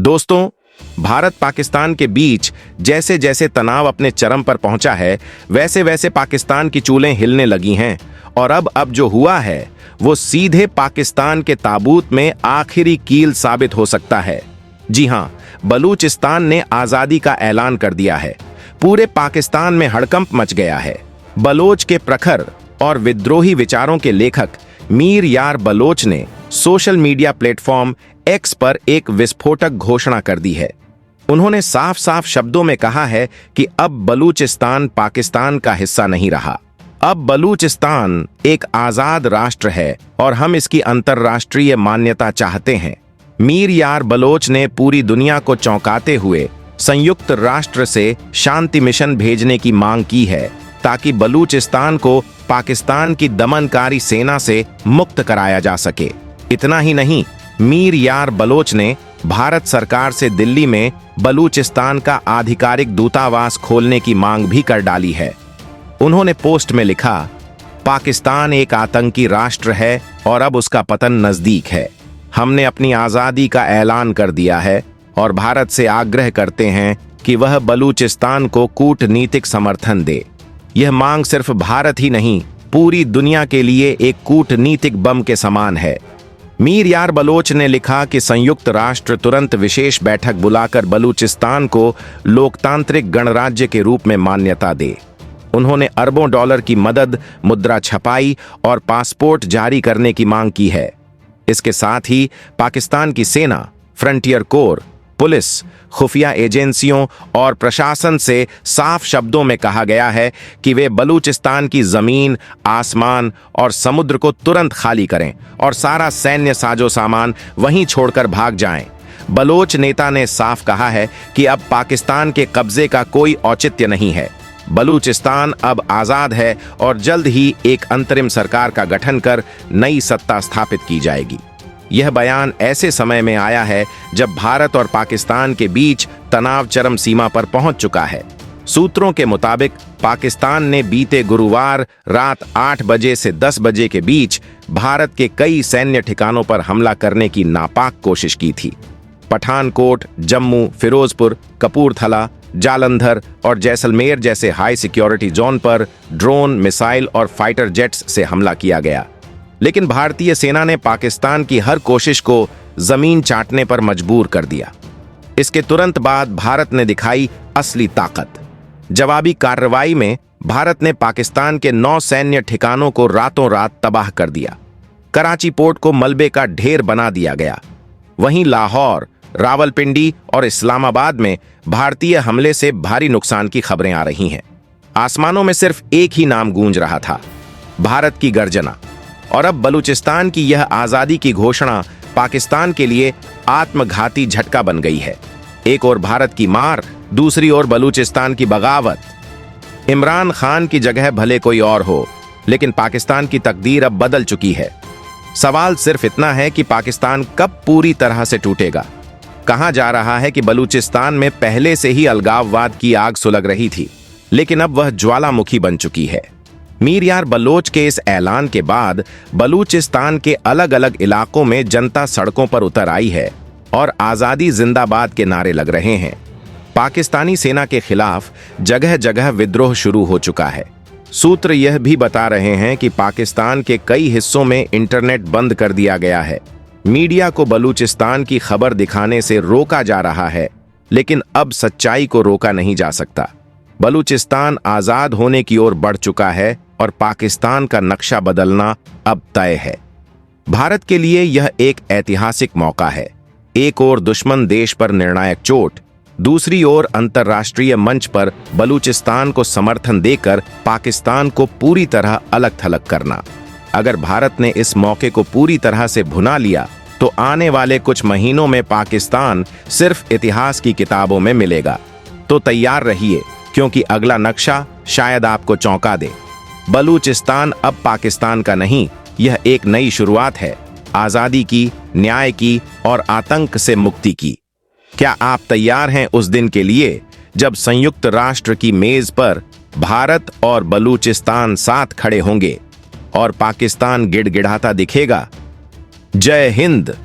दोस्तों, भारत पाकिस्तान के बीच जैसे जैसे तनाव अपने चरम पर पहुंचा है, वैसे वैसे पाकिस्तान की चूलें हिलने लगी हैं और अब जो हुआ है वो सीधे पाकिस्तान के ताबूत में आखिरी कील साबित हो सकता है। जी हां, बलूचिस्तान ने आजादी का ऐलान कर दिया है। पूरे पाकिस्तान में हड़कंप मच गया है। बलोच के प्रखर और विद्रोही विचारों के लेखक मीर यार बलोच ने सोशल मीडिया प्लेटफॉर्म एक्स पर एक विस्फोटक घोषणा कर दी है। उन्होंने साफ साफ शब्दों में कहा है कि अब बलूचिस्तान पाकिस्तान का हिस्सा नहीं रहा। अब बलूचिस्तान एक आजाद राष्ट्र है और हम इसकी अंतर्राष्ट्रीय मान्यता चाहते हैं। मीर यार बलोच ने पूरी दुनिया को चौंकाते हुए संयुक्त राष्ट्र से शांति मिशन भेजने की मांग की है ताकि बलूचिस्तान को पाकिस्तान की दमनकारी सेना से मुक्त कराया जा सके। इतना ही नहीं, मीर यार बलोच ने भारत सरकार से दिल्ली में बलूचिस्तान का आधिकारिक दूतावास खोलने की मांग भी कर डाली है। उन्होंने पोस्ट में लिखा, पाकिस्तान एक आतंकी राष्ट्र है और अब उसका पतन नजदीक है। हमने अपनी आजादी का ऐलान कर दिया है और भारत से आग्रह करते हैं कि वह बलूचिस्तान को कूटनीतिक समर्थन दे। यह मांग सिर्फ भारत ही नहीं, पूरी दुनिया के लिए एक कूटनीतिक बम के समान है। मीर यार बलोच ने लिखा कि संयुक्त राष्ट्र तुरंत विशेष बैठक बुलाकर बलूचिस्तान को लोकतांत्रिक गणराज्य के रूप में मान्यता दे। उन्होंने अरबों डॉलर की मदद, मुद्रा छपाई और पासपोर्ट जारी करने की मांग की है। इसके साथ ही पाकिस्तान की सेना, फ्रंटियर कोर, पुलिस, खुफिया एजेंसियों और प्रशासन से साफ शब्दों में कहा गया है कि वे बलूचिस्तान की जमीन, आसमान और समुद्र को तुरंत खाली करें और सारा सैन्य साजो सामान वहीं छोड़कर भाग जाएं। बलोच नेता ने साफ कहा है कि अब पाकिस्तान के कब्जे का कोई औचित्य नहीं है। बलूचिस्तान अब आजाद है और जल्द ही एक अंतरिम सरकार का गठन कर नई सत्ता स्थापित की जाएगी। यह बयान ऐसे समय में आया है जब भारत और पाकिस्तान के बीच तनाव चरम सीमा पर पहुंच चुका है। सूत्रों के मुताबिक पाकिस्तान ने बीते गुरुवार रात 8 बजे से 10 बजे के बीच भारत के कई सैन्य ठिकानों पर हमला करने की नापाक कोशिश की थी। पठानकोट, जम्मू, फिरोजपुर, कपूरथला, जालंधर और जैसलमेर जैसे हाई सिक्योरिटी जोन पर ड्रोन, मिसाइल और फाइटर जेट्स से हमला किया गया, लेकिन भारतीय सेना ने पाकिस्तान की हर कोशिश को जमीन चाटने पर मजबूर कर दिया। इसके तुरंत बाद भारत ने दिखाई असली ताकत। जवाबी कार्रवाई में भारत ने पाकिस्तान के 9 सैन्य ठिकानों को रातों रात तबाह कर दिया। कराची पोर्ट को मलबे का ढेर बना दिया गया। वहीं लाहौर, रावलपिंडी और इस्लामाबाद में भारतीय हमले से भारी नुकसान की खबरें आ रही हैं। आसमानों में सिर्फ एक ही नाम गूंज रहा था, भारत की गर्जना। और अब बलूचिस्तान की यह आजादी की घोषणा पाकिस्तान के लिए आत्मघाती झटका बन गई है। एक ओर भारत की मार, दूसरी ओर बलूचिस्तान की बगावत। इमरान खान की जगह भले कोई और हो, लेकिन पाकिस्तान की तकदीर अब बदल चुकी है। सवाल सिर्फ इतना है कि पाकिस्तान कब पूरी तरह से टूटेगा। कहा जा रहा है कि बलूचिस्तान में पहले से ही अलगाववाद की आग सुलग रही थी, लेकिन अब वह ज्वालामुखी बन चुकी है। मीर यार बलोच के इस ऐलान के बाद बलूचिस्तान के अलग अलग इलाकों में जनता सड़कों पर उतर आई है और आजादी जिंदाबाद के नारे लग रहे हैं। पाकिस्तानी सेना के खिलाफ जगह जगह विद्रोह शुरू हो चुका है। सूत्र यह भी बता रहे हैं कि पाकिस्तान के कई हिस्सों में इंटरनेट बंद कर दिया गया है। मीडिया को बलूचिस्तान की खबर दिखाने से रोका जा रहा है, लेकिन अब सच्चाई को रोका नहीं जा सकता। बलूचिस्तान आजाद होने की ओर बढ़ चुका है और पाकिस्तान का नक्शा बदलना अब तय है। भारत के लिए यह एक ऐतिहासिक मौका है। एक ओर दुश्मन देश पर निर्णायक चोट, दूसरी ओर अंतर्राष्ट्रीय मंच पर बलूचिस्तान को समर्थन देकर पाकिस्तान को पूरी तरह अलग थलग करना। अगर भारत ने इस मौके को पूरी तरह से भुना लिया तो आने वाले कुछ महीनों में पाकिस्तान सिर्फ इतिहास की किताबों में मिलेगा। तो तैयार रहिए, क्योंकि अगला नक्शा शायद आपको चौंका दे। बलूचिस्तान अब पाकिस्तान का नहीं, यह एक नई शुरुआत है, आजादी की, न्याय की और आतंक से मुक्ति की। क्या आप तैयार हैं उस दिन के लिए जब संयुक्त राष्ट्र की मेज पर भारत और बलूचिस्तान साथ खड़े होंगे और पाकिस्तान गिड़गिड़ाता दिखेगा? जय हिंद।